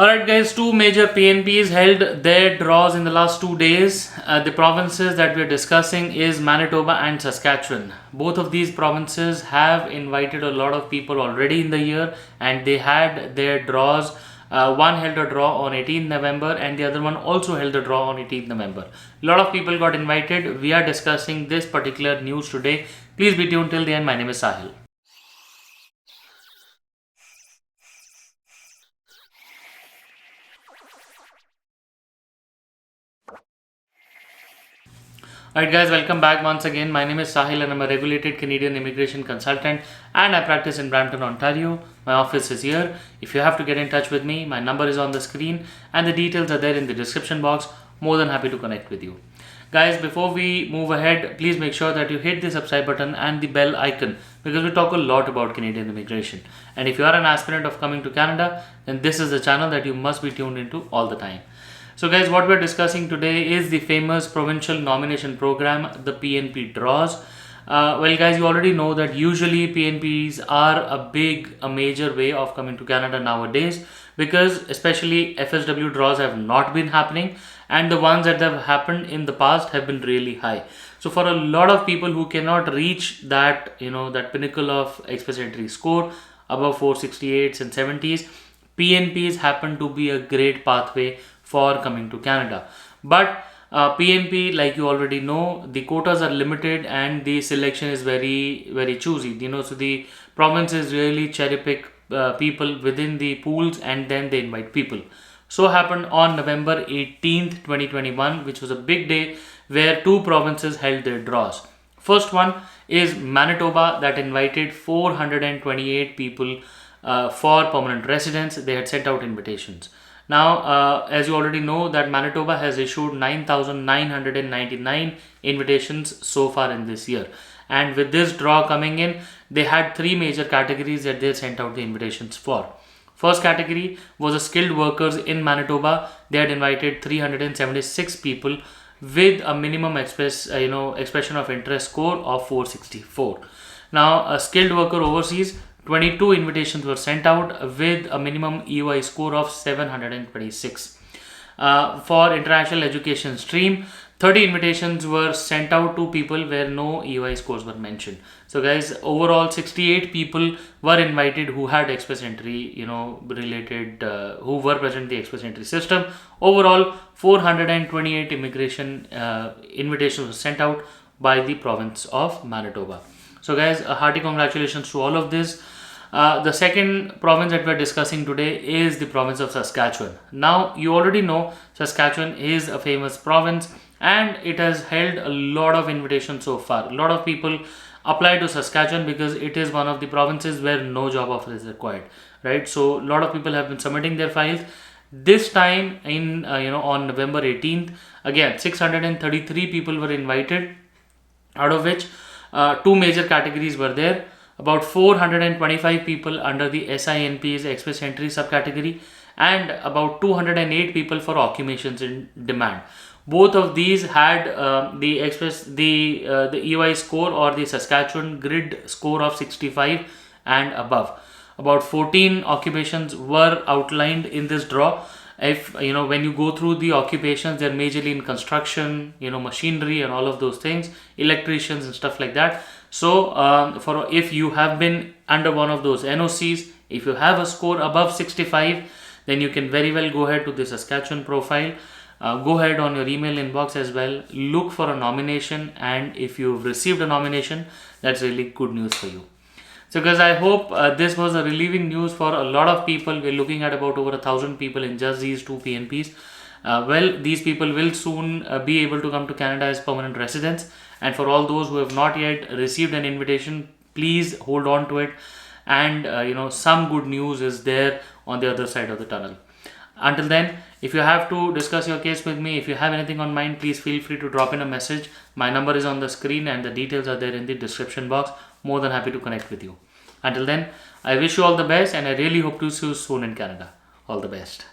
Alright guys, two major PNPs held their draws in the last 2 days. The provinces that we are discussing is Manitoba and Saskatchewan. Both of these provinces have invited a lot of people already in the year and they had their draws. One held a draw on 18th November and the other one also held a draw on 18th November. A lot of people got invited. We are discussing this particular news today. Please be tuned till the end. My name is Sahil. Alright guys, welcome back once again. My name is Sahil and I'm a regulated Canadian immigration consultant and I practice in Brampton, Ontario. My office is here. If you have to get in touch with me, my number is on the screen and the details are there in the description box. More than happy to connect with you. Guys, before we move ahead, please make sure that you hit the subscribe button and the bell icon because we talk a lot about Canadian immigration. And if you are an aspirant of coming to Canada, then this is the channel that you must be tuned into all the time. So guys, what we're discussing today is the famous provincial nomination program, the PNP draws. Well guys, you already know that usually PNPs are a major way of coming to Canada nowadays because especially FSW draws have not been happening and the ones that have happened in the past have been really high. So for a lot of people who cannot reach that, that pinnacle of express entry score above 468s and 70s, PNPs happen to be a great pathway for coming to Canada. But PNP, like you already know, the quotas are limited and the selection is very choosy. So the provinces really cherry pick people within the pools and then they invite people. So happened on November 18th, 2021, which was a big day where two provinces held their draws. First one is Manitoba that invited 428 people for permanent residence. They had sent out invitations. Now, as you already know that Manitoba has issued 9,999 invitations so far in this year. And with this draw coming in, they had three major categories that they sent out the invitations for. First category was the skilled workers in Manitoba. They had invited 376 people with a minimum expression of interest score of 464. Now, a skilled worker overseas, 22 invitations were sent out with a minimum EY score of 726. For international education stream, 30 invitations were sent out to people where no EY scores were mentioned. So guys, overall 68 people were invited who had express entry, related, who were present in the express entry system. Overall, 428 immigration invitations were sent out by the province of Manitoba. So guys, a hearty congratulations to all of this. The second province that we're discussing today is the province of Saskatchewan. Now, you already know Saskatchewan is a famous province and it has held a lot of invitations so far. A lot of people apply to Saskatchewan because it is one of the provinces where no job offer is required, right? So, a lot of people have been submitting their files. This time in, on November 18th, again, 633 people were invited, out of which two major categories were there. About 425 people under the SINP's express entry subcategory and about 208 people for occupations in demand. Both of these had the EY score or the Saskatchewan grid score of 65 and above. About 14 occupations were outlined in this draw. If when you go through the occupations, they're majorly in construction, machinery and all of those things, electricians and stuff like that. So if you have been under one of those NOCs, if you have a score above 65, then you can very well go ahead to the Saskatchewan profile. Go ahead on your email inbox as well, look for a nomination, and if you've received a nomination, that's really good news for you. So guys, I hope this was a relieving news for a lot of people. We're looking at about over 1,000 people in just these two PNPs. Well, these people will soon be able to come to Canada as permanent residents. And for all those who have not yet received an invitation, please hold on to it. And some good news is there on the other side of the tunnel. Until then, if you have to discuss your case with me, if you have anything on mind, please feel free to drop in a message. My number is on the screen and the details are there in the description box. More than happy to connect with you. Until then, I wish you all the best and I really hope to see you soon in Canada. All the best.